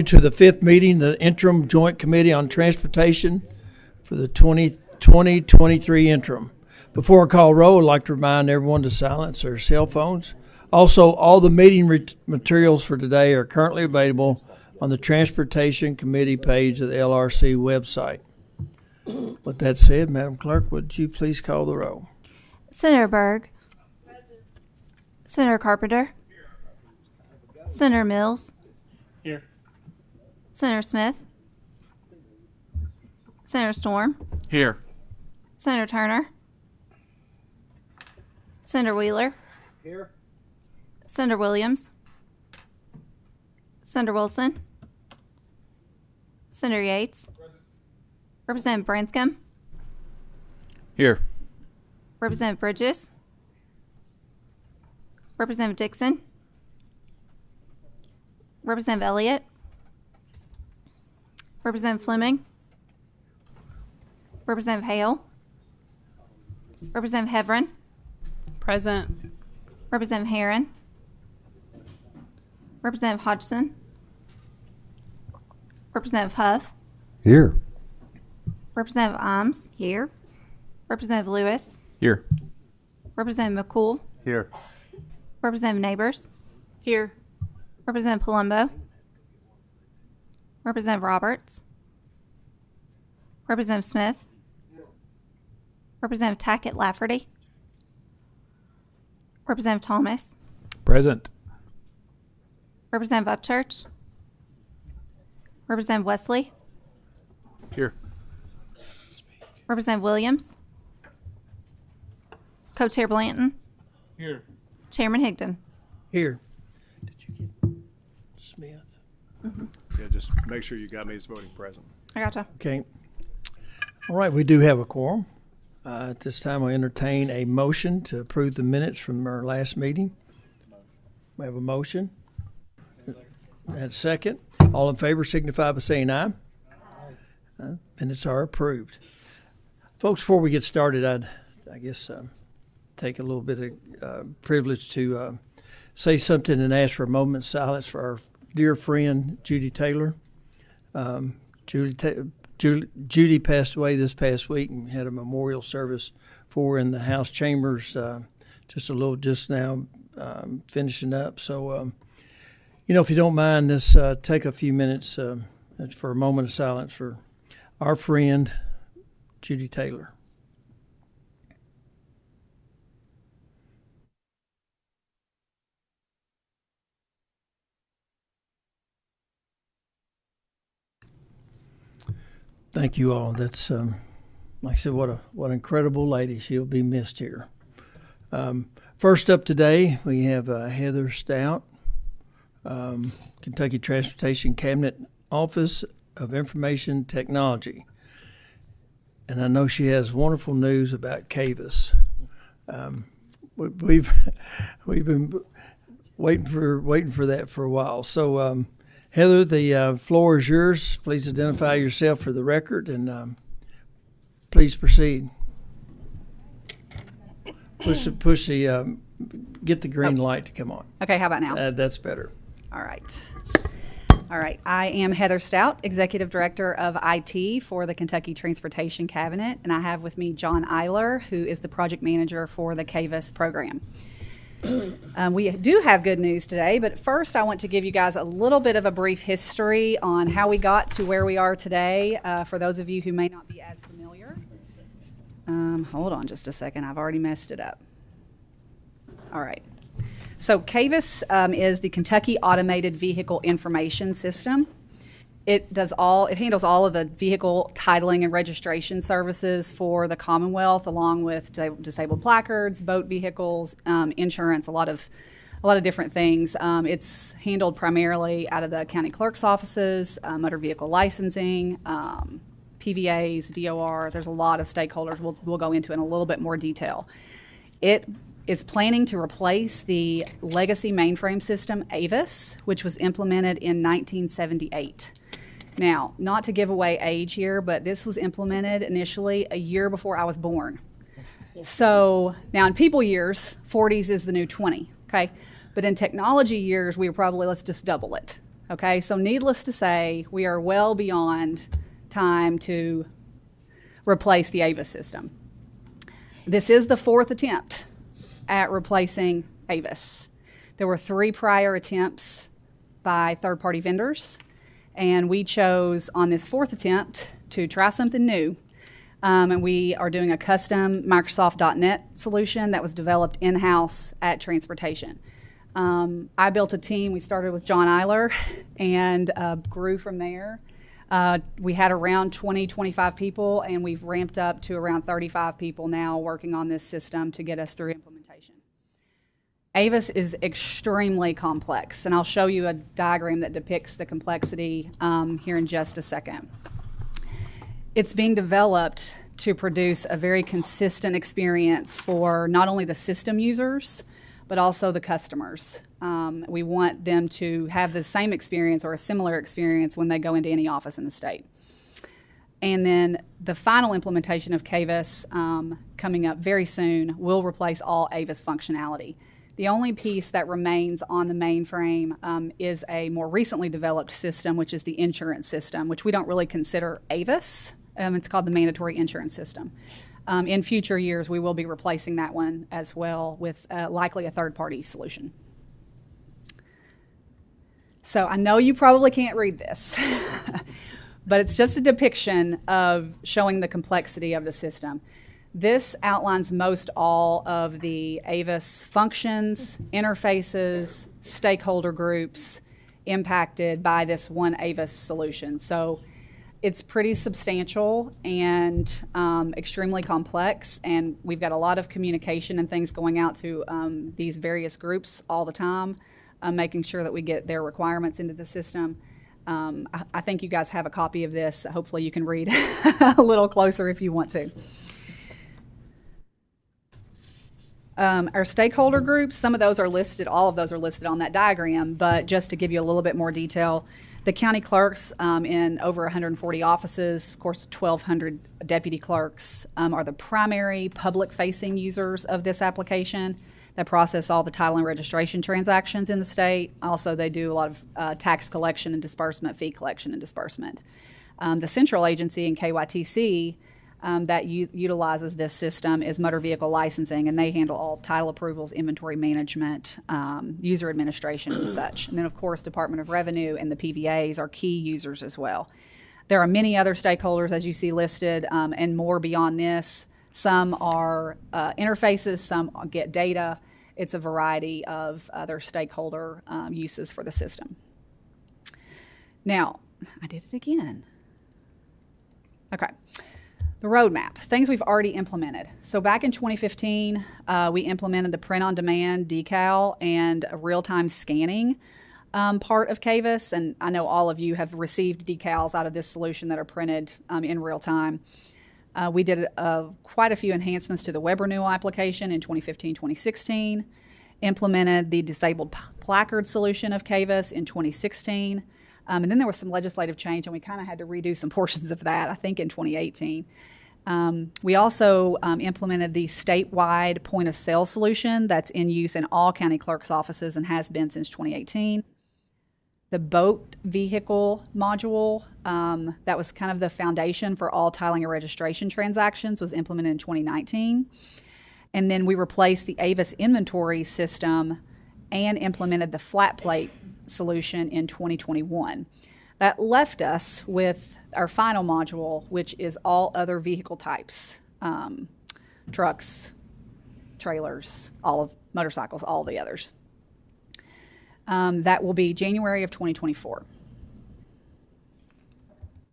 To the fifth meeting, the Interim Joint Committee on Transportation for the 2023 interim. Before I call roll, I'd like to remind everyone to silence their cell phones. Also, all the meeting materials for today are currently available on the Transportation Committee page of the LRC website. With that said, Madam Clerk, would you please call the roll? Senator Berg. Present. Senator Carpenter. Here. Senator Mills. Here. Senator Smith. Senator Storm. Here. Senator Turner. Senator Wheeler. Here. Senator Williams. Senator Wilson. Senator Yates. Present. Representative Branscombe. Here. Representative Bridges. Representative Dixon. Representative Elliott. Representative Fleming. Representative Hale. Representative Heverin. Present. Representative Herron. Representative Hodgson. Representative Huff. Here. Representative Imes. Here. Representative Lewis. Here. Representative McCool. Here. Representative Neighbors. Here. Representative Palumbo. Representative Roberts. Representative Smith. Representative Tackett Lafferty. Representative Thomas. Present. Representative Upchurch. Representative Wesley. Here. Representative Williams. Co-Chair Blanton. Here. Chairman Higdon. Here. Did you get Smith? Yeah, just make sure you got me as voting present. I gotcha. Okay. All right, we do have a quorum. At this time, I'll entertain a motion to approve the minutes from our last meeting. We have a motion. And a second. All in favor signify by saying aye. Minutes are approved. Folks, before we get started, I guess take a little bit of privilege to say something and ask for a moment's silence for our dear friend Judy Taylor. Judy passed away this past week and had a memorial service for her in the House chambers just now finishing up. So, if you don't mind, let's take a few minutes for a moment of silence for our friend Judy Taylor. Thank you all. That's like I said, what an incredible lady. She'll be missed here. First up today, we have Heather Stout, Kentucky Transportation Cabinet Office of Information Technology, and I know she has wonderful news about KAVIS. We've been waiting for that for a while. So. Heather, the floor is yours. Please identify yourself for the record, and please proceed. Get the green light to come on. Okay, how about now? That's better. All right. I am Heather Stout, Executive Director of IT for the Kentucky Transportation Cabinet, and I have with me John Eiler, who is the Project Manager for the KAVIS program. We do have good news today, but first I want to give you guys a little bit of a brief history on how we got to where we are today, for those of you who may not be as familiar. Hold on just a second. I've already messed it up. All right. So KAVIS is the Kentucky Automated Vehicle Information System. It handles all of the vehicle titling and registration services for the Commonwealth, along with disabled placards, boat vehicles, insurance, a lot of different things. It's handled primarily out of the county clerk's offices, motor vehicle licensing, PVAs, DOR. There's a lot of stakeholders we'll go into in a little bit more detail. It is planning to replace the legacy mainframe system AVIS, which was implemented in 1978. Now, not to give away age here, but this was implemented initially a year before I was born. So now in people years, 40s is the new 20, okay? But in technology years, we were probably, let's just double it, Okay, so needless to say, we are well beyond time to replace the AVIS system. This is the 4th attempt at replacing AVIS. There were 3 prior attempts by third-party vendors, and we chose on this 4th attempt to try something new. And we are doing a custom Microsoft.NET solution that was developed in-house at Transportation. I built a team. We started with John Eiler and grew from there. We had around 25 people, and we've ramped up to around 35 people now working on this system to get us through implementation. AVIS is extremely complex, and I'll show you a diagram that depicts the complexity here in just a second. It's being developed to produce a very consistent experience for not only the system users, but also the customers. We want them to have the same experience or a similar experience when they go into any office in the state. And then the final implementation of KAVIS coming up very soon will replace all AVIS functionality. The only piece that remains on the mainframe is a more recently developed system, which is the insurance system, which we don't really consider AVIS. It's called the Mandatory Insurance System. In future years, we will be replacing that one as well with likely a third-party solution. So I know you probably can't read this, but it's just a depiction of showing the complexity of the system. This outlines most all of the AVIS functions, interfaces, stakeholder groups impacted by this one AVIS solution. So it's pretty substantial and extremely complex, and we've got a lot of communication and things going out to these various groups all the time, making sure that we get their requirements into the system. I think you guys have a copy of this. Hopefully you can read a little closer if you want to. Our stakeholder groups, some of those are listed, all of those are listed on that diagram, but just to give you a little bit more detail, the county clerks in over 140 offices, of course 1,200 deputy clerks, are the primary public-facing users of this application that process all the title and registration transactions in the state. Also, they do a lot of tax collection and disbursement, fee collection and disbursement. The central agency in KYTC that utilizes this system is motor vehicle licensing, and they handle all title approvals, inventory management, user administration and such. And then, of course, Department of Revenue and the PVAs are key users as well. There are many other stakeholders, as you see listed, and more beyond this. Some are interfaces, some get data. It's a variety of other stakeholder uses for the system. Now, I did it again. Okay. The roadmap, things we've already implemented. So back in 2015, we implemented the print-on-demand decal and a real-time scanning part of KAVIS, and I know all of you have received decals out of this solution that are printed in real time. We did quite a few enhancements to the web renewal application in 2015-2016, implemented the disabled placard solution of KAVIS in 2016, and then there was some legislative change, and we kind of had to redo some portions of that, I think, in 2018. We also implemented the statewide point-of-sale solution that's in use in all county clerks' offices and has been since 2018. The boat vehicle module, that was kind of the foundation for all titling and registration transactions, was implemented in 2019. And then we replaced the AVIS inventory system and implemented the flat plate solution in 2021. That left us with our final module, which is all other vehicle types, trucks, trailers, all of motorcycles, all the others. That will be January of 2024.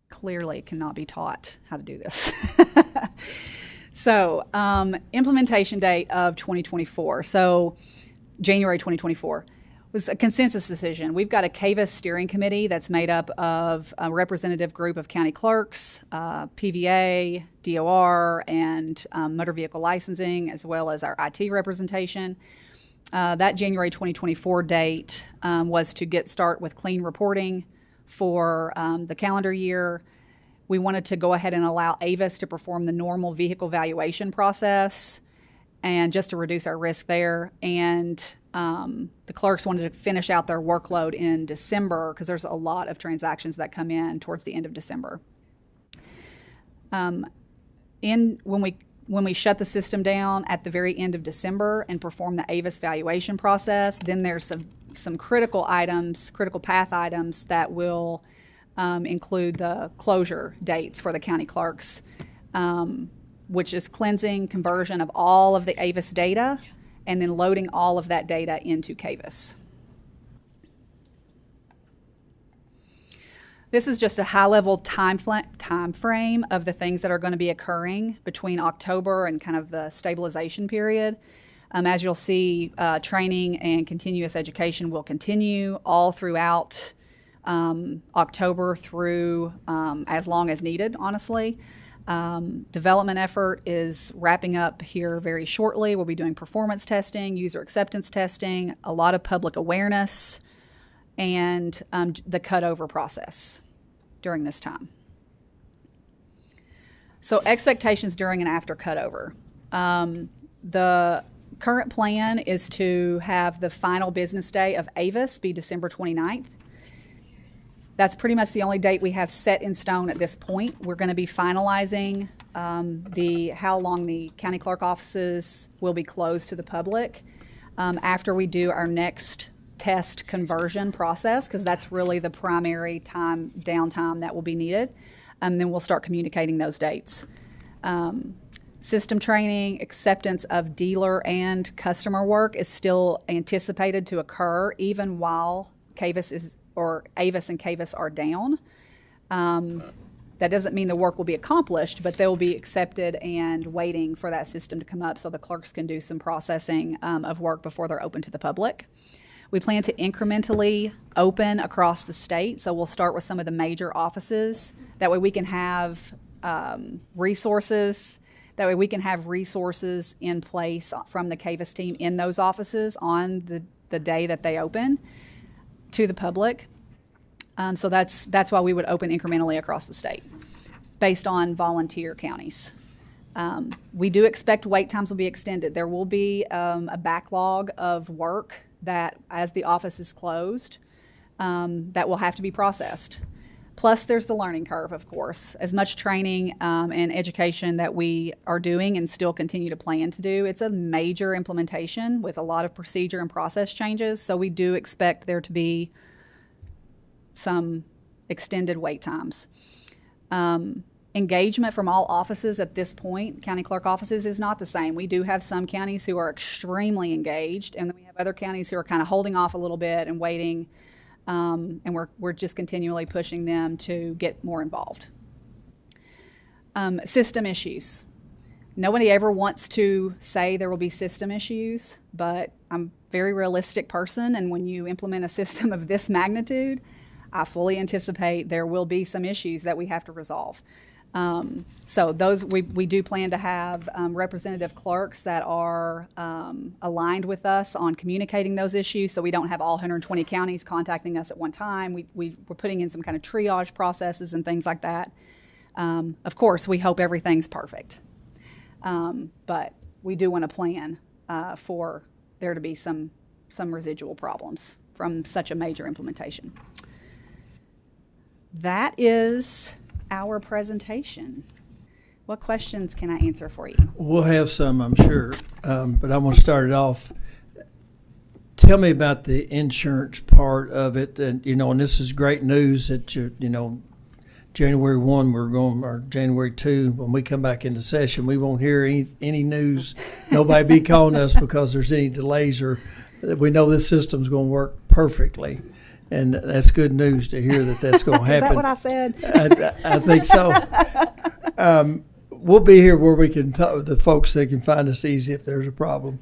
Clearly cannot be taught how to do this. So implementation date of 2024. So January 2024 was a consensus decision. We've got a KAVIS steering committee that's made up of a representative group of county clerks, PVA, DOR, and motor vehicle licensing, as well as our IT representation. That January 2024 date was to start with clean reporting for the calendar year. We wanted to go ahead and allow AVIS to perform the normal vehicle valuation process and just to reduce our risk there. And the clerks wanted to finish out their workload in December because there's a lot of transactions that come in towards the end of December. When we shut the system down at the very end of December and perform the AVIS valuation process, then there's some critical path items that will include the closure dates for the county clerks, which is cleansing, conversion of all of the AVIS data, and then loading all of that data into KAVIS. This is just a high-level time frame of the things that are going to be occurring between October and kind of the stabilization period. As you'll see, training and continuous education will continue all throughout October through as long as needed, honestly. Development effort is wrapping up here very shortly. We'll be doing performance testing, user acceptance testing, a lot of public awareness, and the cutover process during this time. So expectations during and after cutover. The current plan is to have the final business day of AVIS be December 29th. That's pretty much the only date we have set in stone at this point. We're going to be finalizing how long the county clerk offices will be closed to the public after we do our next test conversion process, because that's really the primary downtime that will be needed. Then we'll start communicating those dates. System training, acceptance of dealer and customer work is still anticipated to occur even while AVIS and KAVIS are down. That doesn't mean the work will be accomplished, but they will be accepted and waiting for that system to come up so the clerks can do some processing of work before they're open to the public. We plan to incrementally open across the state, so we'll start with some of the major offices. That way we can have resources. That way we can have resources in place from the KAVIS team in those offices on the day that they open to the public. So that's why we would open incrementally across the state based on volunteer counties. We do expect wait times will be extended. There will be a backlog of work that as the office is closed that will have to be processed. Plus there's the learning curve, of course. As much training and education that we are doing and still continue to plan to do, it's a major implementation with a lot of procedure and process changes. So we do expect there to be some extended wait times. Engagement from all offices at this point, county clerk offices, is not the same. We do have some counties who are extremely engaged, and then we have other counties who are kind of holding off a little bit and waiting, and we're just continually pushing them to get more involved. System issues. Nobody ever wants to say there will be system issues, but I'm a very realistic person, and when you implement a system of this magnitude, I fully anticipate there will be some issues that we have to resolve. So those we do plan to have representative clerks that are aligned with us on communicating those issues, so we don't have all 120 counties contacting us at one time. We're putting in some kind of triage processes and things like that. Of course, we hope everything's perfect, but we do want to plan for there to be some residual problems from such a major implementation. That is our presentation. What questions can I answer for you? We'll have some, I'm sure, but I want to start it off. Tell me about the insurance part of it, and and this is great news that January 1 we're going, or January 2 when we come back into session, we won't hear any news. Nobody be calling us because there's any delays, or we know this system's going to work perfectly. And that's good news to hear that that's going to happen. Is that what I said? I think so. We'll be here where we can talk with the folks. They can find us easy if there's a problem.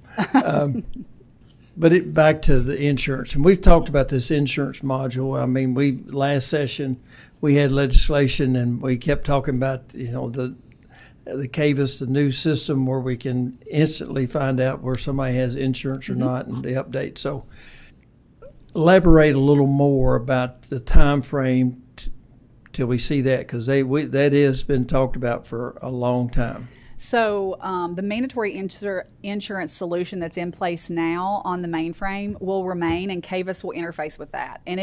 But back to the insurance. And we've talked about this insurance module. I mean, last session we had legislation, and we kept talking about, the KAVIS, the new system where we can instantly find out where somebody has insurance or not, and the update. So elaborate a little more about the time frame till we see that, because that has been talked about for a long time. So the mandatory insurance solution that's in place now on the mainframe will remain, and KAVIS will interface with that. And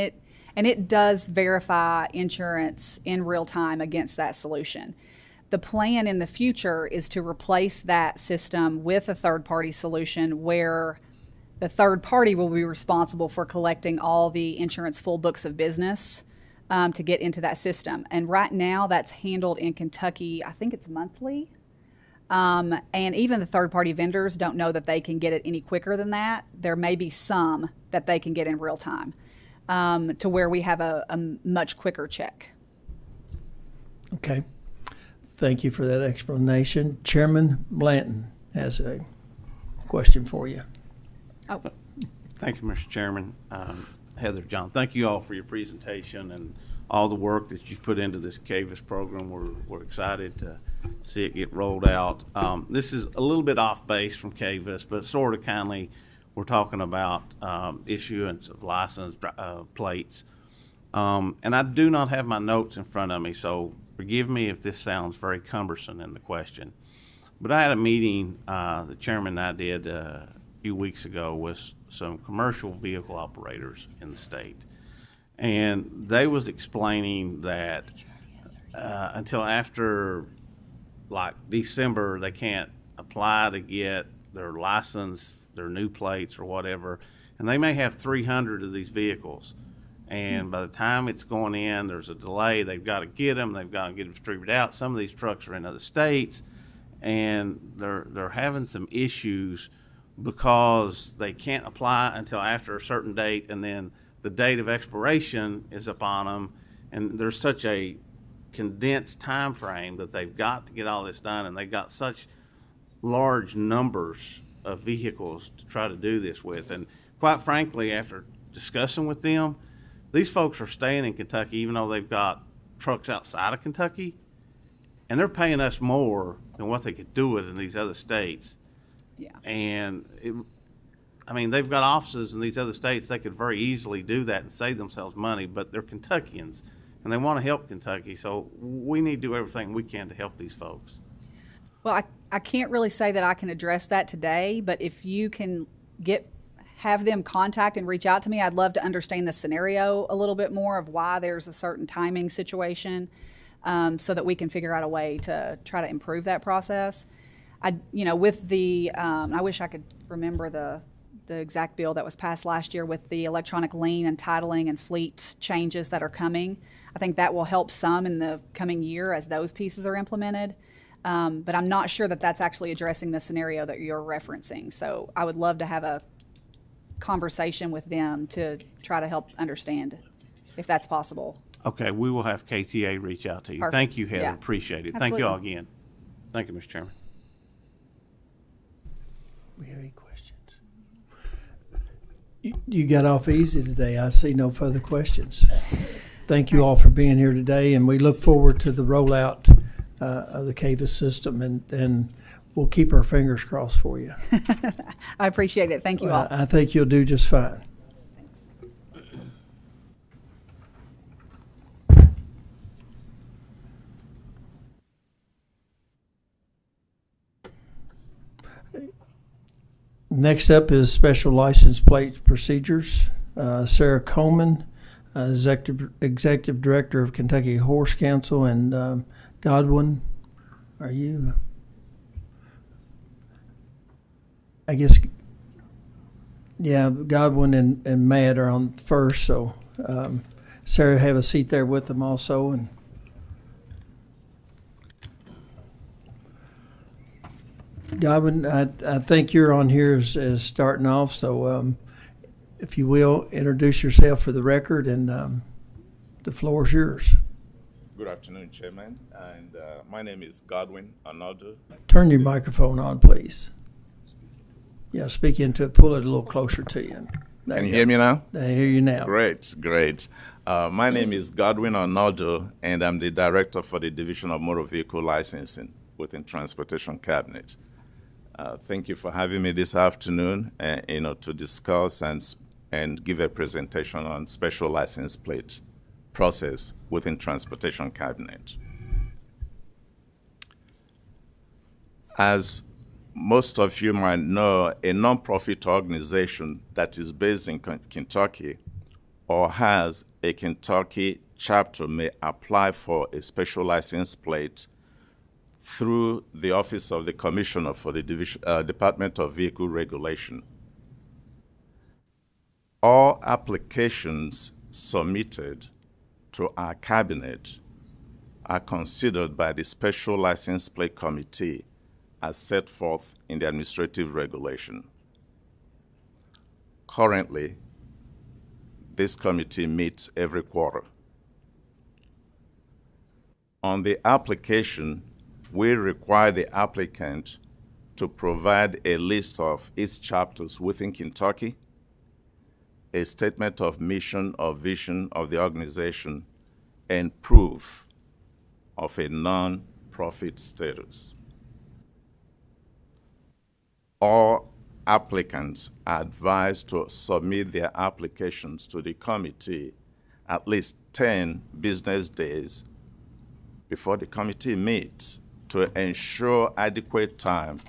it does verify insurance in real time against that solution. The plan in the future is to replace that system with a third-party solution where the third party will be responsible for collecting all the insurance full books of business to get into that system. And right now that's handled in Kentucky, I think it's monthly. And even the third-party vendors don't know that they can get it any quicker than that. There may be some that they can get in real time to where we have a much quicker check. Okay. Thank you for that explanation. Chairman Blanton has a question for you. Oh, Thank you, Mr. Chairman. Heather, John, thank you all for your presentation and all the work that you've put into this KAVIS program. We're excited to see it get rolled out. This is a little bit off base from KAVIS, but sort of kindly, we're talking about issuance of license plates. And I do not have my notes in front of me, so forgive me if this sounds very cumbersome in the question. But I had a meeting the chairman and I did a few weeks ago with some commercial vehicle operators in the state. And they was explaining that until after like December, they can't apply to get their license, their new plates or whatever. And they may have 300 of these vehicles. And by the time it's going in, there's a delay. They've got to get them. They've got to get them distributed out. Some of these trucks are in other states, and they're having some issues because they can't apply until after a certain date, and then the date of expiration is upon them. And there's such a condensed time frame that they've got to get all this done, and they've got such large numbers of vehicles to try to do this with. And quite frankly, after discussing with them, these folks are staying in Kentucky even though they've got trucks outside of Kentucky, and they're paying us more than what they could do it in these other states. yeah. And they've got offices in these other states. They could very easily do that and save themselves money, but they're Kentuckians and they want to help Kentucky. So we need to do everything we can to help these folks. Well, I can't really say that I can address that today, but if you can have them contact and reach out to me, I'd love to understand the scenario a little bit more of why there's a certain timing situation, so that we can figure out a way to try to improve that process. With the, I wish I could remember the exact bill that was passed last year with the electronic lien and titling and fleet changes that are coming. I think that will help some in the coming year as those pieces are implemented. But I'm not sure that that's actually addressing the scenario that you're referencing. So I would love to have a conversation with them to try to help understand if that's possible. Okay, we will have KTA reach out to you. Perfect. Thank you, Heather. Yeah. Appreciate it. Absolutely. Thank you all again. Thank you, Mr. Chairman. We have any questions? You got off easy today. I see no further questions. Thank you all for being here today, and we look forward to the rollout of the KAVIS system, and we'll keep our fingers crossed for you. I appreciate it. Thank you all. I think you'll do just fine. Thanks. Next up is special license plate procedures. Sarah Coleman, Executive Director of Kentucky Horse Council, and Godwin, are you? I guess, yeah, Godwin and Matt are on first, so Sarah, have a seat there with them also. And Godwin, I think you're on here as starting off, so if you will, introduce yourself for the record, and the floor is yours. Good afternoon, Chairman, and my name is Godwin Arnaldo. Turn your microphone on, please. Yeah, speak into it, pull it a little closer to you. Can you hear me now? I hear you now. Great. My name is Godwin Arnaldo, and I'm the Director for the Division of Motor Vehicle Licensing within Transportation Cabinet. Thank you for having me this afternoon, to discuss and give a presentation on special license plate process within Transportation Cabinet. As most of you might know, a nonprofit organization that is based in Kentucky or has a Kentucky chapter may apply for a special license plate through the Office of the Commissioner for the Department of Vehicle Regulation. All applications submitted to our cabinet are considered by the Special License Plate Committee as set forth in the administrative regulation. Currently, this committee meets every quarter. On the application, we require the applicant to provide a list of its chapters within Kentucky, a statement of mission or vision of the organization, and proof of a non-profit status. All applicants are advised to submit their applications to the committee at least 10 business days before the committee meets to ensure adequate time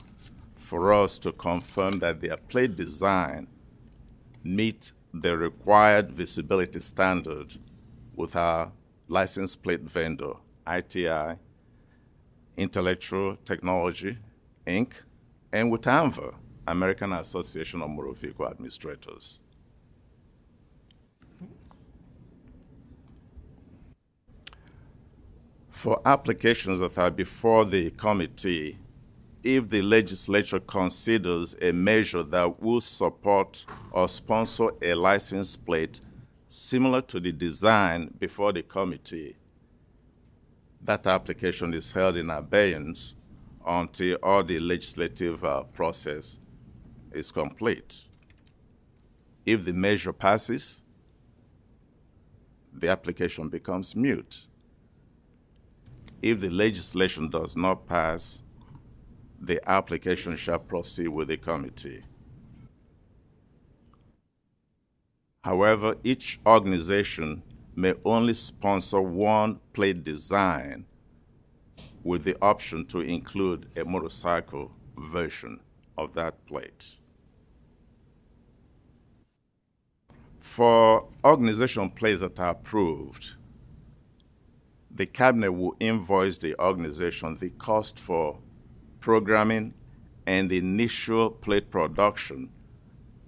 for us to confirm that their plate design meet the required visibility standard with our license plate vendor, ITI, Intellectual Technology, Inc., and with AMVA, American Association of Motor Vehicle Administrators. For applications that are before the committee, if the legislature considers a measure that will support or sponsor a license plate similar to the design before the committee, that application is held in abeyance until all the legislative process is complete. If the measure passes, the application becomes moot. If the legislation does not pass, the application shall proceed with the committee. However, each organization may only sponsor one plate design with the option to include a motorcycle version of that plate. For organization plates that are approved, the cabinet will invoice the organization the cost for programming and initial plate production.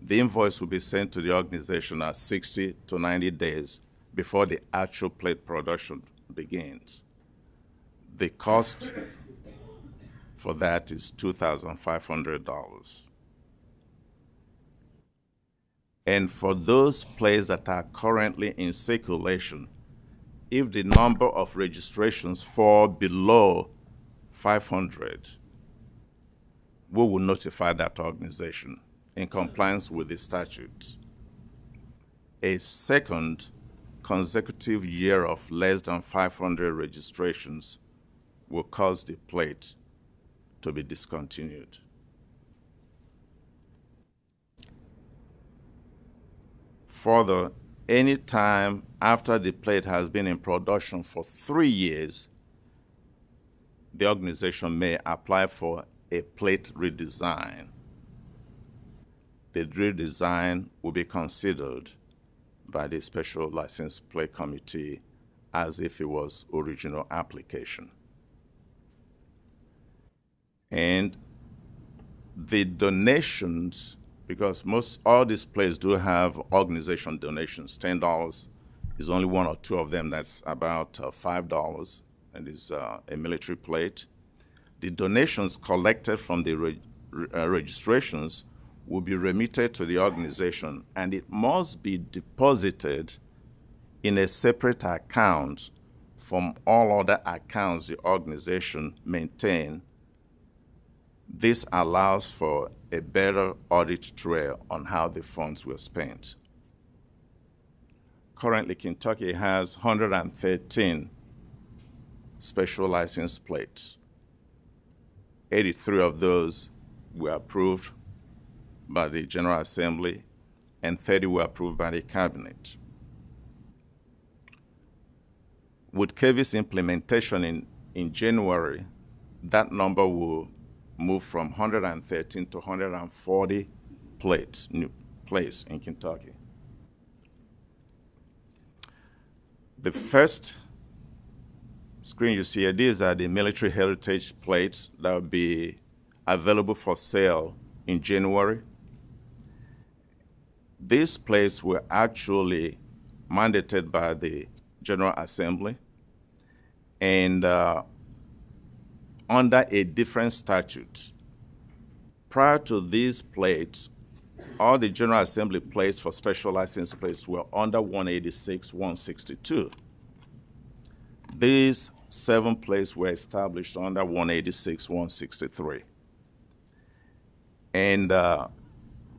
The invoice will be sent to the organization at 60 to 90 days before the actual plate production begins. The cost for that is $2,500. And for those plates that are currently in circulation, if the number of registrations fall below 500, we will notify that organization in compliance with the statute. A second consecutive year of less than 500 registrations will cause the plate to be discontinued. Further, any time after the plate has been in production for 3 years, the organization may apply for a plate redesign. The redesign will be considered by the Special License Plate Committee as if it was original application. And the donations, because all these plates do have organization donations. $10 is only one or two of them. That's about $5, and is a military plate. The donations collected from the registrations will be remitted to the organization, and it must be deposited in a separate account from all other accounts the organization maintains. This allows for a better audit trail on how the funds were spent. Currently, Kentucky has 113 special license plates. 83 of those were approved by the General Assembly, and 30 were approved by the Cabinet. With KAVIS implementation in January, that number will moved from 113 to 140 plates, new plates in Kentucky. The first screen you see here, these are the military heritage plates that will be available for sale in January. These plates were actually mandated by the General Assembly, and under a different statute. Prior to these plates, all the General Assembly plates for special license plates were under 186, 162. These 7 plates were established under 186, 163. And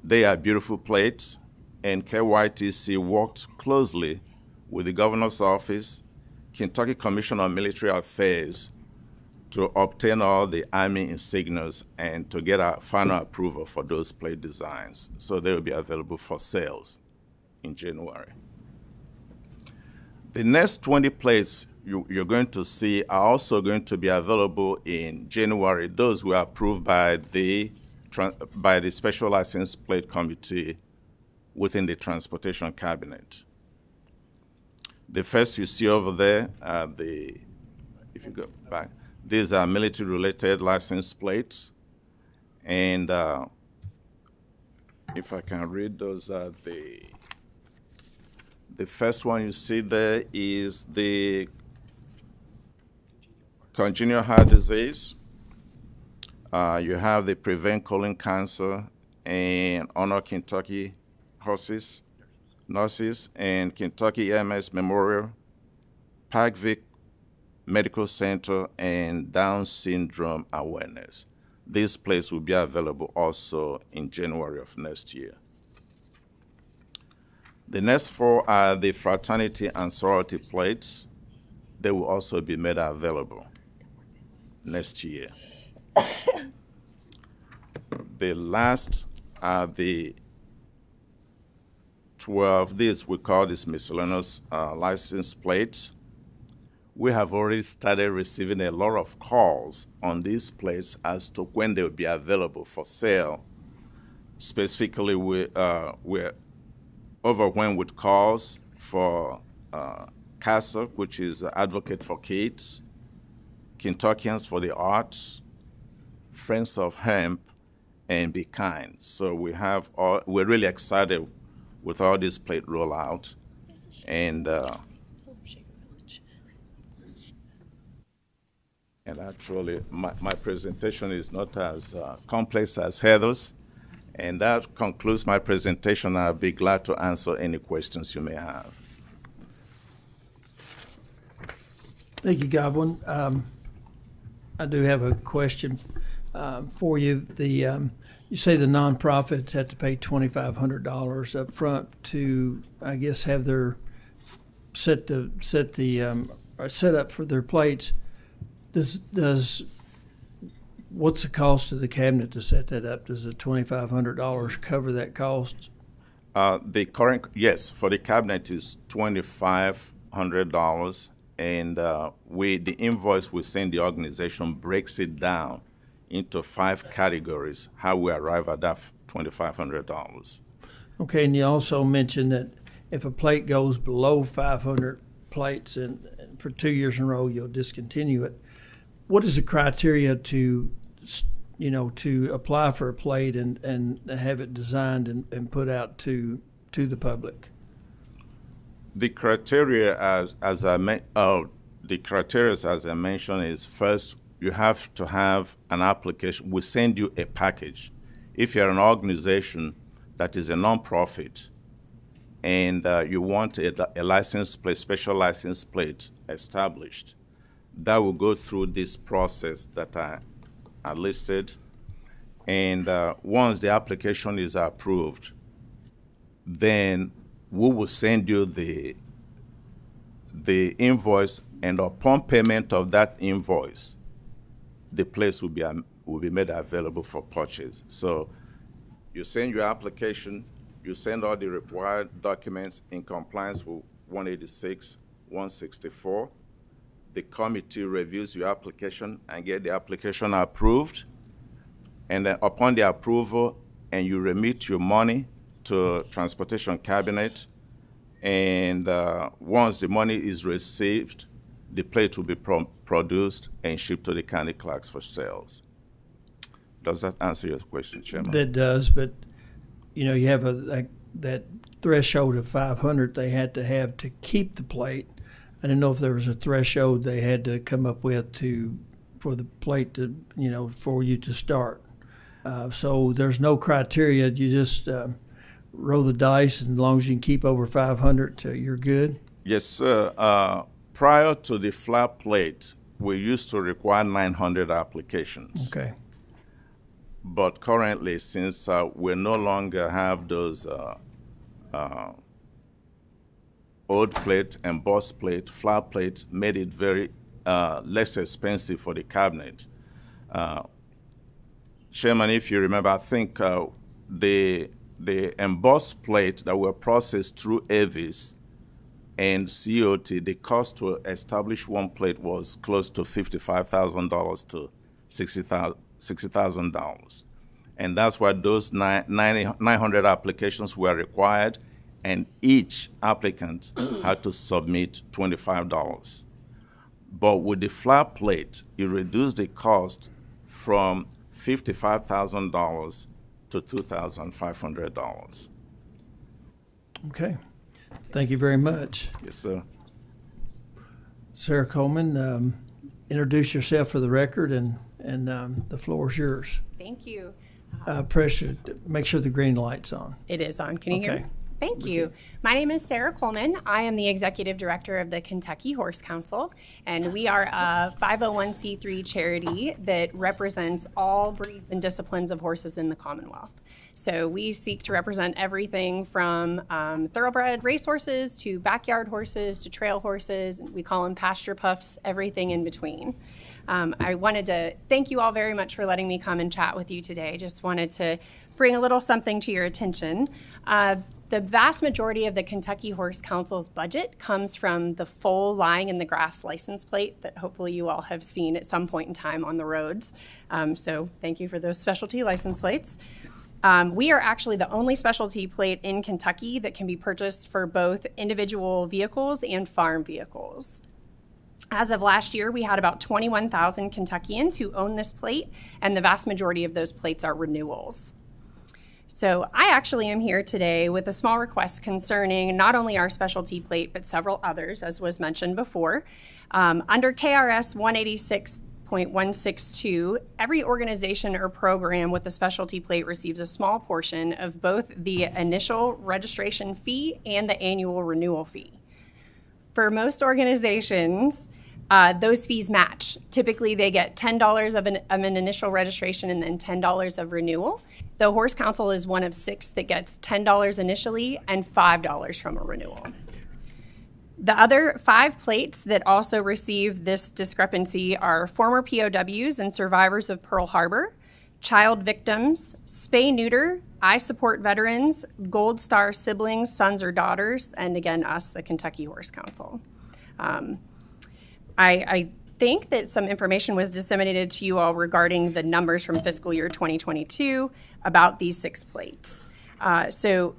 they are beautiful plates, and KYTC worked closely with the Governor's Office, Kentucky Commission on Military Affairs, to obtain all the Army insignias and to get our final approval for those plate designs. So they will be available for sales in January. The next 20 plates you're going to see are also going to be available in January. Those were approved by the Special License Plate Committee within the Transportation Cabinet. The first you see over there are if you go back, these are military-related license plates. And if I can read, those are the first one you see there is the congenital heart disease. You have the Prevent Colon Cancer and Honor Kentucky Nurses, and Kentucky EMS Memorial, Parkvic Medical Center, and Down Syndrome Awareness. These plates will be available also in January of next year. The next 4 are the fraternity and sorority plates. They will also be made available next year. The last are the 12, these we call this miscellaneous license plates. We have already started receiving a lot of calls on these plates as to when they will be available for sale. Specifically, we're overwhelmed with calls for CASA, which is Advocate for Kids, Kentuckians for the Arts, Friends of Hemp, and Be Kind. So we're really excited with all this plate rollout. And actually, my presentation is not as complex as Heather's. And that concludes my presentation. I'll be glad to answer any questions you may have. Thank you, Godwin. I do have a question for you. You say the nonprofits have to pay $2,500 up front to, I guess, have their set up for their plates. What's the cost of the cabinet to set that up? Does the $2,500 cover that cost? Yes, for the cabinet is $2,500, and the invoice we send the organization breaks it down into 5 categories, how we arrive at that $2,500. Okay, and you also mentioned that if a plate goes below 500 plates and for 2 years in a row, you'll discontinue it. What is the criteria to apply for a plate and have it designed and put out to the public? The criteria, as I mentioned, is first you have to have an application. We send you a package. If you're an organization that is a nonprofit and you want a license plate, special license plate established, that will go through this process that I listed. And once the application is approved, then we will send you the invoice, and upon payment of that invoice, the place will be made available for purchase. So you send your application, you send all the required documents in compliance with 186, 164. The committee reviews your application and get the application approved. And then upon the approval, and you remit your money to Transportation Cabinet, and once the money is received, the plate will be produced and shipped to the county clerks for sales. Does that answer your question, Chairman? That does, but you have that threshold of 500 they had to have to keep the plate. I didn't know if there was a threshold they had to come up with for the plate to for you to start. So there's no criteria. You just roll the dice, and as long as you can keep over 500, you're good. Yes, sir. Prior to the flat plate, we used to require 900 applications. Okay. But currently, since we no longer have those old plate, embossed plate, flat plate, made it very less expensive for the cabinet. Chairman, if you remember, I think the embossed plate that were processed through KAVIS and COT, the cost to establish one plate was close to $55,000 to $60,000. And that's why those 900 applications were required, and each applicant had to submit $25. But with the flat plate, you reduce the cost from $55,000 to $2,500. Okay. Thank you very much. Yes, sir. Sarah Coleman, introduce yourself for the record, and the floor is yours. Thank you. Pressure, make sure the green light's on. It is on. Can you hear Okay. me? Thank you. My name is Sarah Coleman. I am the executive director of the Kentucky Horse Council, and we are a 501c3 charity that represents all breeds and disciplines of horses in the Commonwealth. So we seek to represent everything from thoroughbred racehorses to backyard horses to trail horses. We call them pasture puffs, everything in between. I wanted to thank you all very much for letting me come and chat with you today. Just wanted to bring a little something to your attention. The vast majority of the Kentucky Horse Council's budget comes from the foal lying in the grass license plate that hopefully you all have seen at some point in time on the roads. So thank you for those specialty license plates. We are actually the only specialty plate in Kentucky that can be purchased for both individual vehicles and farm vehicles. As of last year, we had about 21,000 Kentuckians who own this plate, and the vast majority of those plates are renewals. So I actually am here today with a small request concerning not only our specialty plate, but several others, as was mentioned before. Under KRS 186.162, every organization or program with a specialty plate receives a small portion of both the initial registration fee and the annual renewal fee. For most organizations, those fees match. Typically, they get $10 of an initial registration and then $10 of renewal. The Horse Council is one of 6 that gets $10 initially and $5 from a renewal. The other 5 plates that also receive this discrepancy are former POWs and survivors of Pearl Harbor, child victims, spay-neuter, I support veterans, Gold Star siblings, sons or daughters, and again, us, the Kentucky Horse Council. I think that some information was disseminated to you all regarding the numbers from fiscal year 2022 about these 6 plates. So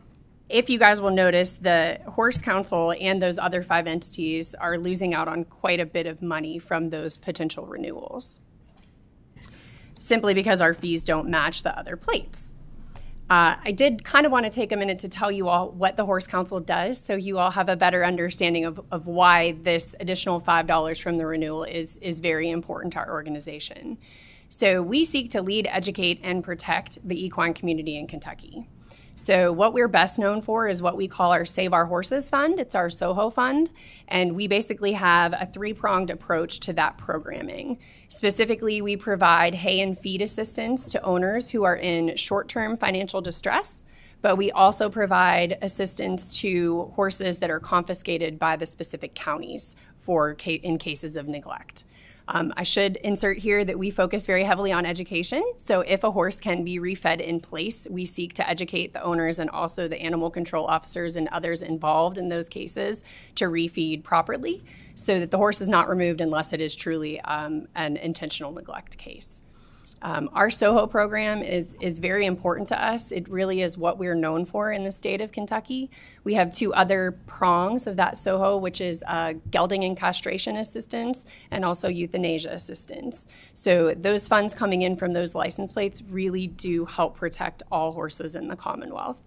if you guys will notice, the Horse Council and those other 5 entities are losing out on quite a bit of money from those potential renewals, simply because our fees don't match the other plates. I did kind of want to take a minute to tell you all what the Horse Council does, so you all have a better understanding of why this additional $5 from the renewal is very important to our organization. So we seek to lead, educate, and protect the equine community in Kentucky. So what we're best known for is what we call our Save Our Horses Fund. It's our SOHO fund, and we basically have a 3-pronged approach to that programming. Specifically, we provide hay and feed assistance to owners who are in short-term financial distress, but we also provide assistance to horses that are confiscated by the specific counties in cases of neglect. I should insert here that we focus very heavily on education. So if a horse can be refed in place, we seek to educate the owners and also the animal control officers and others involved in those cases to refeed properly so that the horse is not removed unless it is truly an intentional neglect case. Our SOHO program is very important to us. It really is what we're known for in the state of Kentucky. We have two other prongs of that SOHO, which is gelding and castration assistance and also euthanasia assistance. So those funds coming in from those license plates really do help protect all horses in the Commonwealth.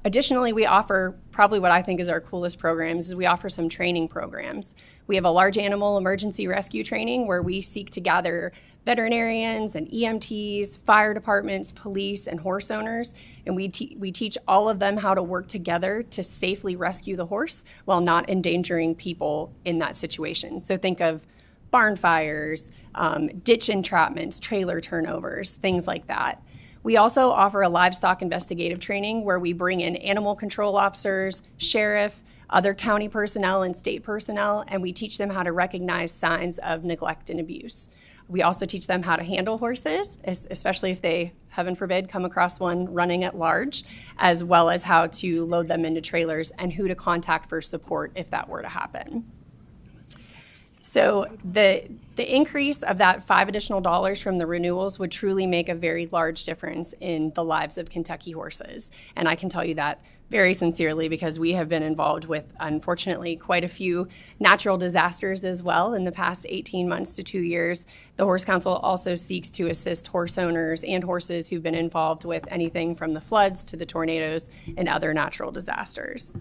Additionally, we offer probably what I think is our coolest programs is we offer some training programs. We have a large animal emergency rescue training where we seek to gather veterinarians and EMTs, fire departments, police, and horse owners, and we teach all of them how to work together to safely rescue the horse while not endangering people in that situation. So think of barn fires, ditch entrapments, trailer turnovers, things like that. We also offer a livestock investigative training where we bring in animal control officers, sheriff, other county personnel, and state personnel, and we teach them how to recognize signs of neglect and abuse. We also teach them how to handle horses, especially if they, heaven forbid, come across one running at large, as well as how to load them into trailers and who to contact for support if that were to happen. So the increase of that $5 additional from the renewals would truly make a very large difference in the lives of Kentucky horses. And I can tell you that very sincerely because we have been involved with, unfortunately, quite a few natural disasters as well in the past 18 months to 2 years. The Horse Council also seeks to assist horse owners and horses who've been involved with anything from the floods to the tornadoes and other natural disasters.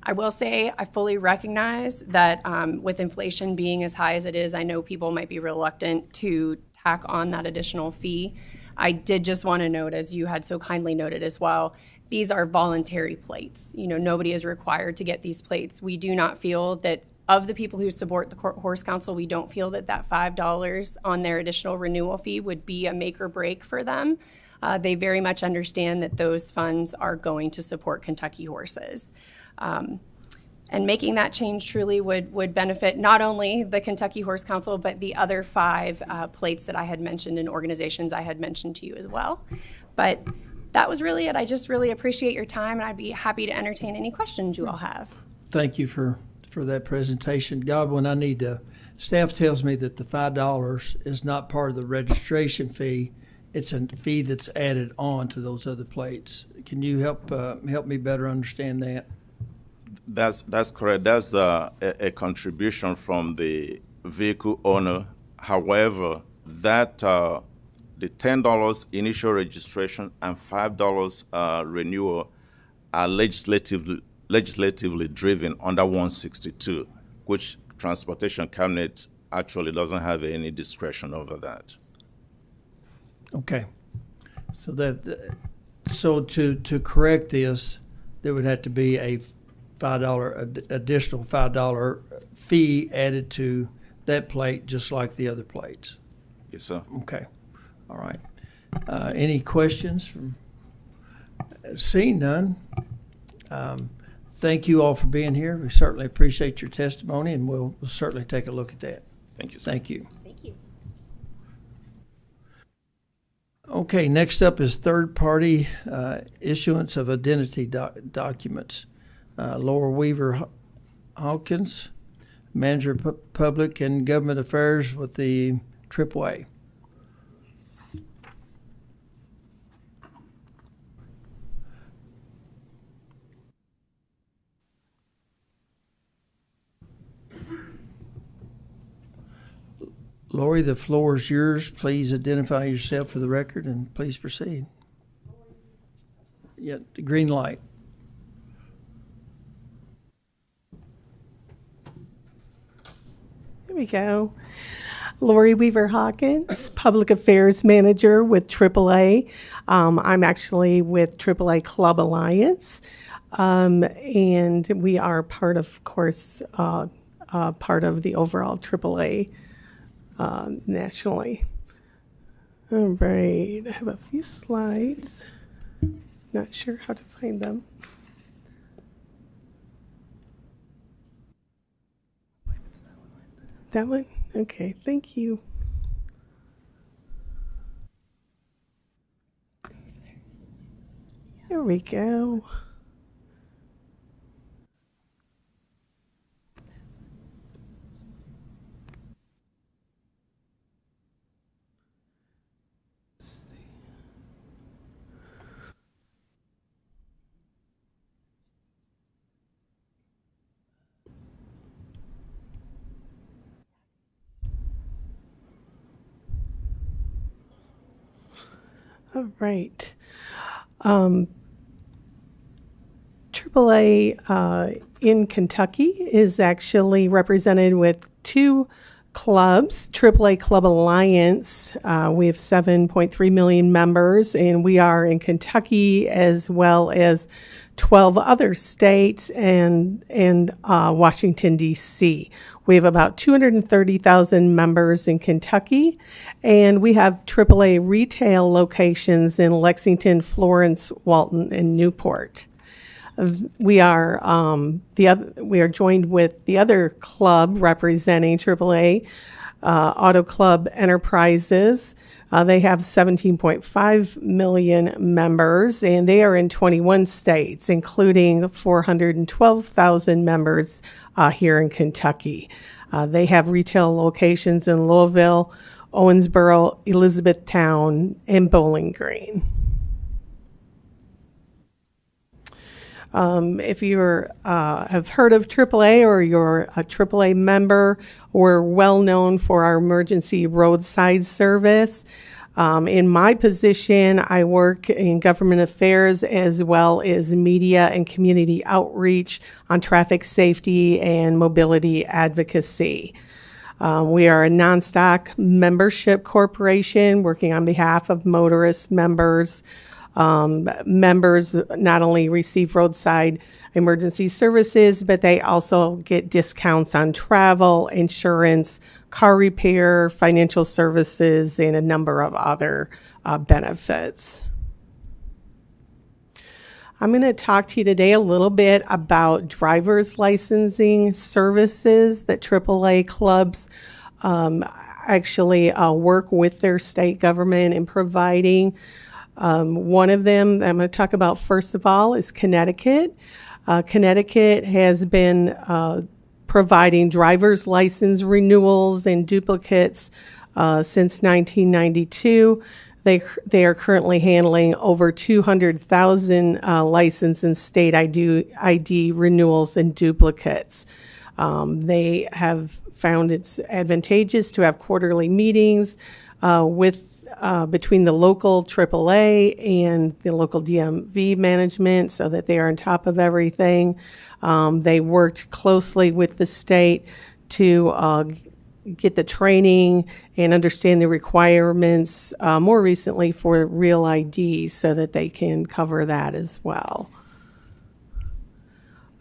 I will say I fully recognize that with inflation being as high as it is, I know people might be reluctant to tack on that additional fee. I did just want to note, as you had so kindly noted as well, these are voluntary plates. You know, nobody is required to get these plates. We do not feel that of the people who support the Horse Council, we don't feel that that $5 on their additional renewal fee would be a make or break for them. They very much understand that those funds are going to support Kentucky horses. And making that change truly would benefit not only the Kentucky Horse Council, but the other 5 plates that I had mentioned and organizations I had mentioned to you as well. But that was really it. I just really appreciate your time, and I'd be happy to entertain any questions you all have. Thank you for that presentation. Godwin, I need to, staff tells me that the $5 is not part of the registration fee. It's a fee that's added on to those other plates. Can you help me better understand that? That's correct. That's a contribution from the vehicle owner. However, that the $10 initial registration and $5 renewal are legislatively driven under 162, which Transportation Cabinet actually doesn't have any discretion over that. Okay. So to correct this, there would have to be a additional $5 fee added to that plate, just like the other plates. Yes, sir. Okay. All right. Any questions from? Seeing none. Thank you all for being here. We certainly appreciate your testimony, and we'll certainly take a look at that. Thank you, sir. Thank you. Thank you. Okay. Next up is third-party issuance of identity documents. Laura Weaver Hawkins, Manager of Public and Government Affairs with the AAA. Lori, the floor is yours. Please identify yourself for the record and please proceed. Yeah, the green light. Here we go. Lori Weaver Hawkins, Public Affairs Manager with AAA. I'm actually with AAA Club Alliance, and we are part of course, part of the overall AAA nationally. All right, I have a few slides. Not sure how to find them. That one? Okay, thank you. There we go. All right. AAA in Kentucky is actually represented with two clubs. AAA Club Alliance, we have 7.3 million members, and we are in Kentucky as well as 12 other states and Washington, D.C. We have about 230,000 members in Kentucky, and we have AAA retail locations in Lexington, Florence, Walton, and Newport. We are joined with the other club representing AAA, Auto Club Enterprises. They have 17.5 million members, and they are in 21 states, including 412,000 members here in Kentucky. They have retail locations in Louisville, Owensboro, Elizabethtown, and Bowling Green. If you have heard of AAA or you're a AAA member, we're well known for our emergency roadside service. In my position, I work in government affairs as well as media and community outreach on traffic safety and mobility advocacy. We are a non-stock membership corporation working on behalf of motorist members. Members not only receive roadside emergency services, but they also get discounts on travel, insurance, car repair, financial services, and a number of other benefits. I'm going to talk to you today a little bit about driver's licensing services that AAA clubs actually work with their state government in providing. One of them I'm going to talk about first of all is Connecticut. Connecticut has been providing driver's license renewals and duplicates since 1992. They are currently handling over 200,000 license and state ID renewals and duplicates. They have found it's advantageous to have quarterly meetings between the local AAA and the local DMV management so that they are on top of everything. They worked closely with the state to get the training and understand the requirements more recently for real ID so that they can cover that as well.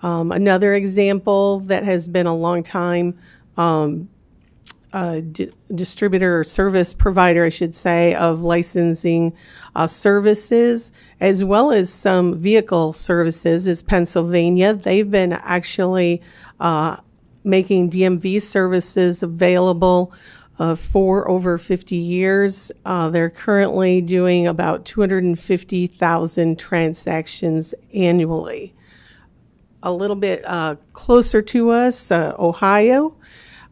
Another example that has been a long time distributor or service provider, I should say, of licensing services, as well as some vehicle services, is Pennsylvania. They've been actually making DMV services available for over 50 years. They're currently doing about 250,000 transactions annually. A little bit closer to us, Ohio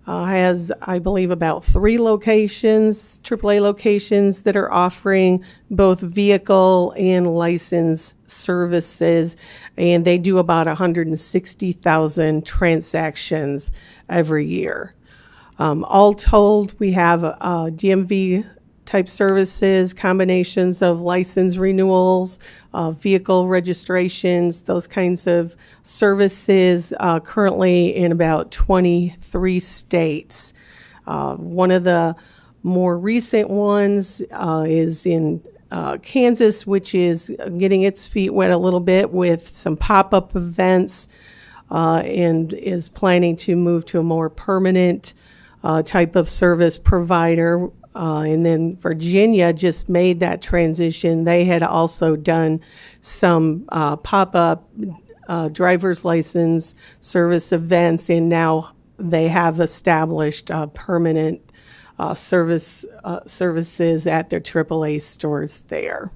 has, I believe, about 3 locations, AAA locations, that are offering both vehicle and license services, and they do about 160,000 transactions every year. All told, we have DMV type services, combinations of license renewals, vehicle registrations, those kinds of services currently in about 23 states. One of the more recent ones is in Kansas, which is getting its feet wet a little bit with some pop-up events and is planning to move to a more permanent type of service provider. And then Virginia just made that transition. They had also done some pop-up driver's license service events, and now they have established permanent services at their AAA stores there.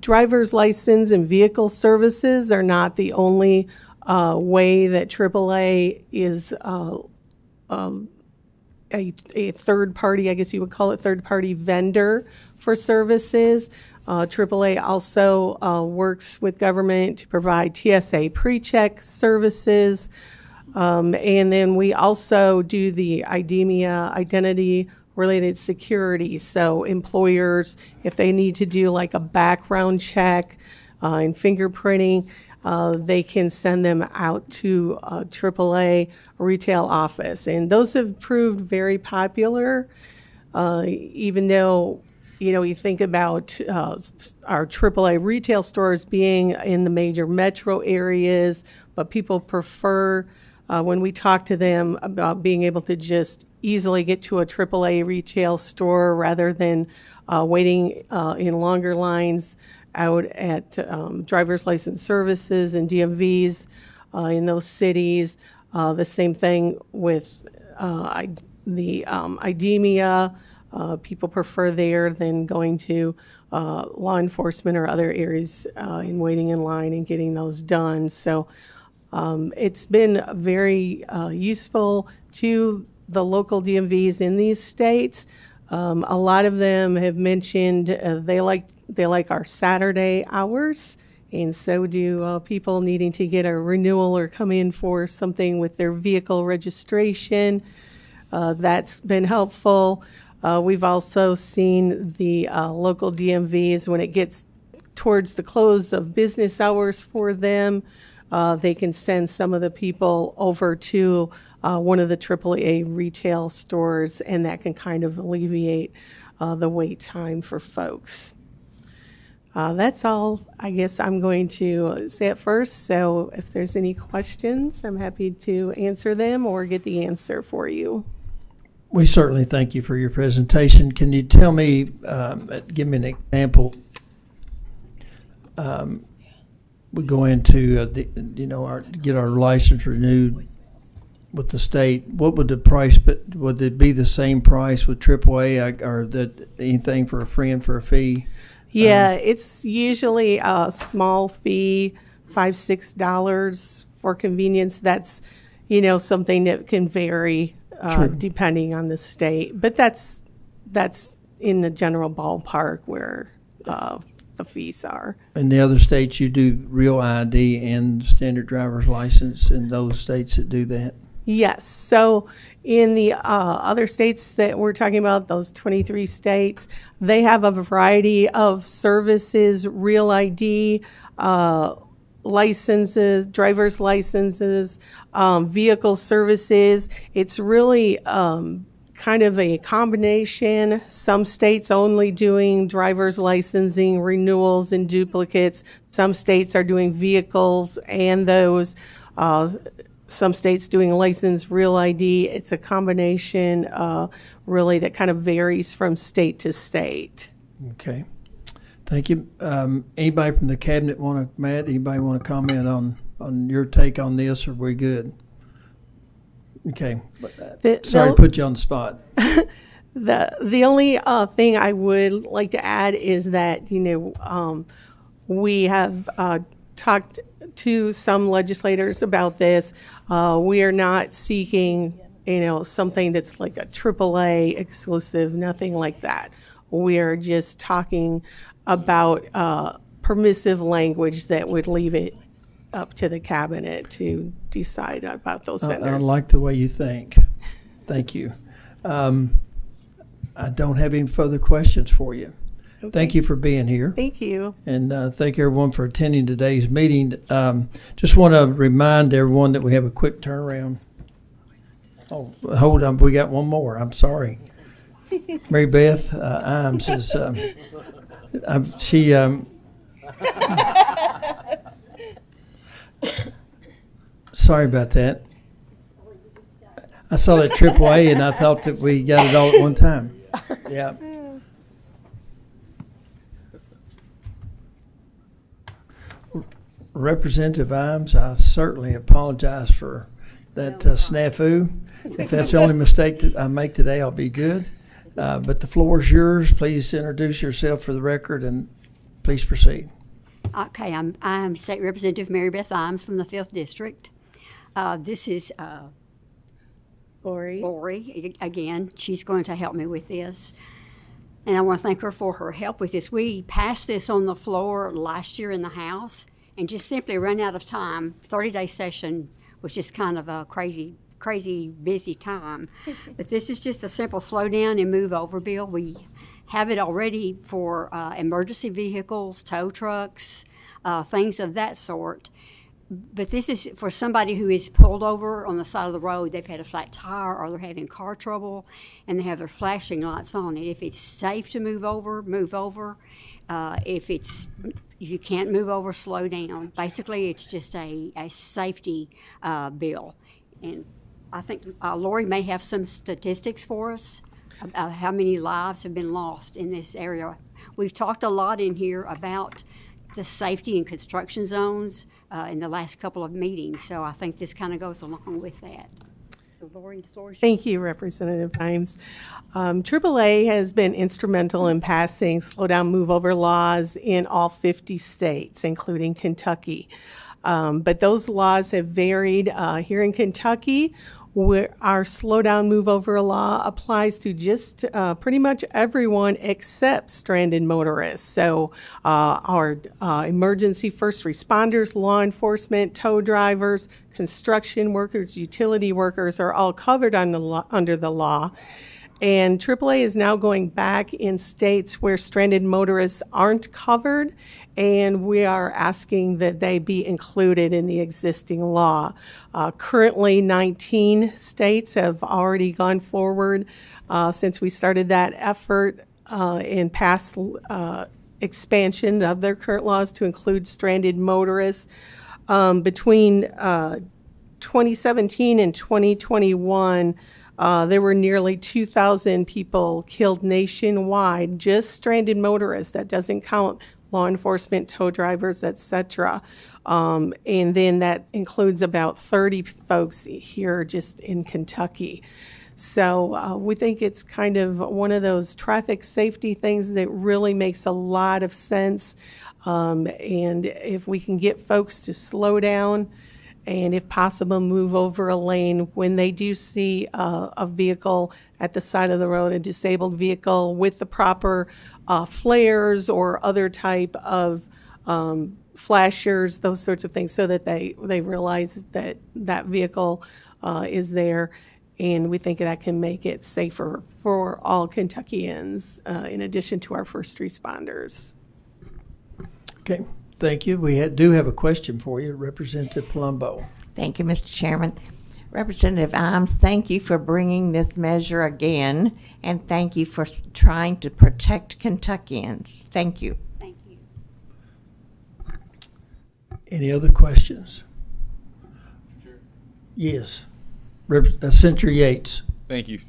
Driver's license and vehicle services are not the only way that AAA is a third party, I guess you would call it, third party vendor for services. AAA also works with government to provide TSA pre-check services, And then we also do the IDEMIA, identity-related security. So employers, if they need to do like a background check and fingerprinting, they can send them out to AAA retail office. And those have proved very popular, even though, you think about our AAA retail stores being in the major metro areas, but people prefer, when we talk to them about being able to just easily get to a AAA retail store rather than waiting in longer lines out at driver's license services and DMVs in those cities. The same thing with the IDEMIA. People prefer there than going to law enforcement or other areas and waiting in line and getting those done. So it's been very useful to the local DMVs in these states. A lot of them have mentioned they like our Saturday hours, and so do people needing to get a renewal or come in for something with their vehicle registration. That's been helpful. We've also seen the local DMVs, when it gets towards the close of business hours for them, they can send some of the people over to one of the AAA retail stores, and that can kind of alleviate the wait time for folks. That's all I guess I'm going to say at first. So if there's any questions, I'm happy to answer them or get the answer for you. We certainly thank you for your presentation. Can you tell me, give me an example? We go into, get our license renewed with the state. What would the price be? Would it be the same price with AAA, or that anything for a friend for a fee? Yeah, it's usually a small fee, $5-6 for convenience. That's, something that can vary depending on the state. But that's in the general ballpark where the fees are. In the other states, you do real ID and standard driver's license in those states that do that? Yes. So in the other states that we're talking about, those 23 states, they have a variety of services, real ID, licenses, driver's licenses, vehicle services. It's really kind of a combination. Some states only doing driver's licensing, renewals, and duplicates. Some states are doing vehicles and those. Some states doing license, real ID. It's a combination, really, that kind of varies from state to state. Okay. Thank you. Anybody from the cabinet Matt, anybody want to comment on your take on this, or are we good? Okay. Sorry to put you on the spot. The only thing I would like to add is that, we have talked to some legislators about this. We are not seeking, something that's like a AAA exclusive, nothing like that. We are just talking about permissive language that would leave it up to the cabinet to decide about those vendors. I like the way you think. Thank you. I don't have any further questions for you. Okay. Thank you for being here. Thank you. And thank everyone for attending today's meeting. Just want to remind everyone that we have a quick turnaround. Oh, hold on. We got one more. I'm sorry. Mary Beth Imes is, sorry about that. I saw that AAA and I thought that we got it all at one time. Yeah. Representative Imes, I certainly apologize for that snafu. If that's the only mistake that I make today, I'll be good. But the floor is yours. Please introduce yourself for the record and please proceed. Okay, I'm State Representative Mary Beth Imes from the 5th District. This is Lori. Again, she's going to help me with this. And I want to thank her for her help with this. We passed this on the floor last year in the House and just simply ran out of time. 30-day session was just kind of a crazy busy time. But this is just a simple slow down and move over bill. We have it already for emergency vehicles, tow trucks, things of that sort. But this is for somebody who is pulled over on the side of the road. They've had a flat tire or they're having car trouble and they have their flashing lights on. And if it's safe to move over, move over. If you can't move over, slow down. Basically, it's just a safety bill. And I think Lori may have some statistics for us about how many lives have been lost in this area. We've talked a lot in here about the safety in construction zones in the last couple of meetings, so I think this kind of goes along with that. So, Lori, the floor is yours. Thank you, Representative Himes. AAA has been instrumental in passing slow down, move over laws in all 50 states, including Kentucky. But those laws have varied. Here in Kentucky, where our slow down, move over law applies to just pretty much everyone except stranded motorists. So our emergency first responders, law enforcement, tow drivers, construction workers, utility workers are all covered under the law. And AAA is now going back in states where stranded motorists aren't covered, and we are asking that they be included in the existing law. Currently, 19 states have already gone forward since we started that effort in past expansion of their current laws to include stranded motorists. Between 2017 and 2021, there were nearly 2,000 people killed nationwide, just stranded motorists. That doesn't count law enforcement, tow drivers, etc. And then that includes about 30 folks here just in Kentucky. So we think it's kind of one of those traffic safety things that really makes a lot of sense. And if we can get folks to slow down and if possible move over a lane when they do see a vehicle at the side of the road, a disabled vehicle with the proper flares or other type of flashers, those sorts of things, so that they realize that that vehicle is there. And we think that can make it safer for all Kentuckians, in addition to our first responders. Okay, thank you. We do have a question for you, Representative Palumbo. Thank you, Mr. Chairman. Representative Imes, thank you for bringing this measure again, and thank you for trying to protect Kentuckians. Thank you. Thank you. Any other questions? Sure. Yes. Senator Yates. Thank you,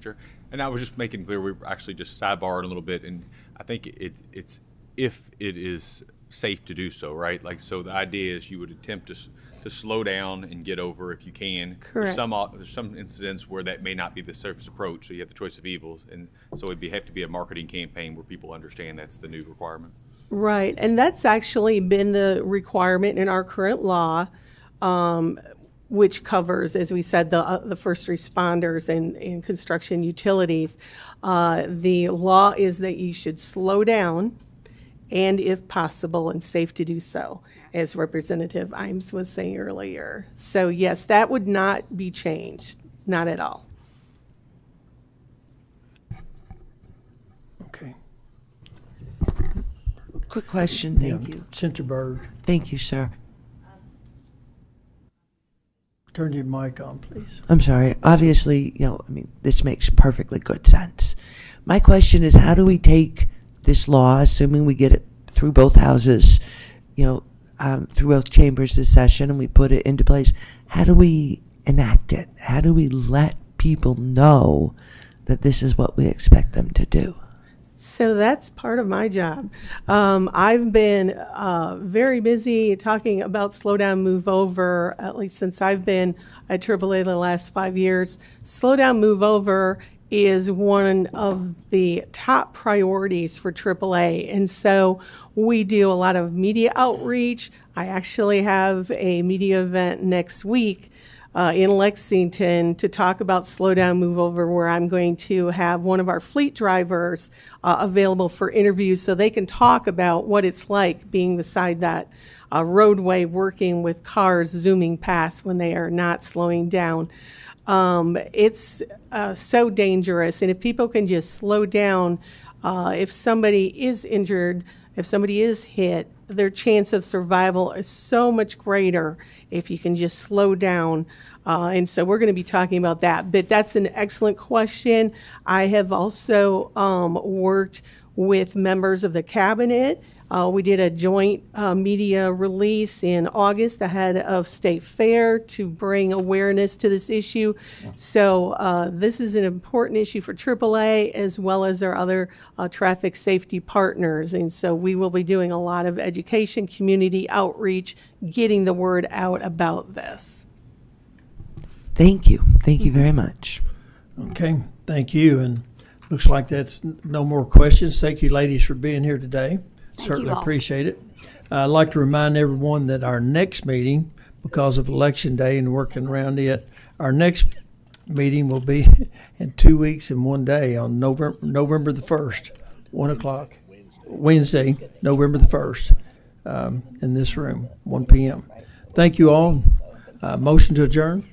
Chair. And I was just making clear we were actually just sidebarring a little bit, and I think it's if it is safe to do so, right? Like, so the idea is you would attempt to slow down and get over if you can. Correct. There's some incidents where that may not be the safest approach, so you have the choice of evils, and so it'd have to be a marketing campaign where people understand that's the new requirement. Right, and that's actually been the requirement in our current law, which covers, as we said, the first responders and construction utilities. The law is that you should slow down, and if possible and safe to do so, as Representative Imes was saying earlier. So yes, that would not be changed, not at all. Okay. Quick question, thank you. Senator Byrd, Thank you, sir. turn your mic on, please. I'm sorry. Obviously, this makes perfectly good sense. My question is, how do we take this law, assuming we get it through both houses, through both chambers this session, and we put it into place? How do we enact it? How do we let people know that this is what we expect them to do? So that's part of my job. I've been very busy talking about slow down, move over, at least since I've been at AAA the last 5 years. Slow down, move over is one of the top priorities for AAA. And so we do a lot of media outreach. I actually have a media event next week in Lexington to talk about slow down, move over, where I'm going to have one of our fleet drivers available for interviews so they can talk about what it's like being beside that roadway, working with cars zooming past when they are not slowing down. It's so dangerous, and if people can just slow down, if somebody is injured, if somebody is hit, their chance of survival is so much greater if you can just slow down. And so we're going to be talking about that. But that's an excellent question. I have also worked with members of the cabinet. We did a joint media release in August ahead of State Fair to bring awareness to this issue. So this is an important issue for AAA as well as our other traffic safety partners. And so we will be doing a lot of education, community outreach, getting the word out about this. Thank you. Thank you very much. Okay, thank you. And looks like that's no more questions. Thank you, ladies, for being here today. Certainly appreciate it. I'd like to remind everyone that our next meeting, because of Election Day and working around it, our next meeting will be in 2 weeks and 1 day on November the 1st, 1 o'clock, Wednesday, November the 1st, in this room, 1 p.m. Thank you all. Motion to adjourn.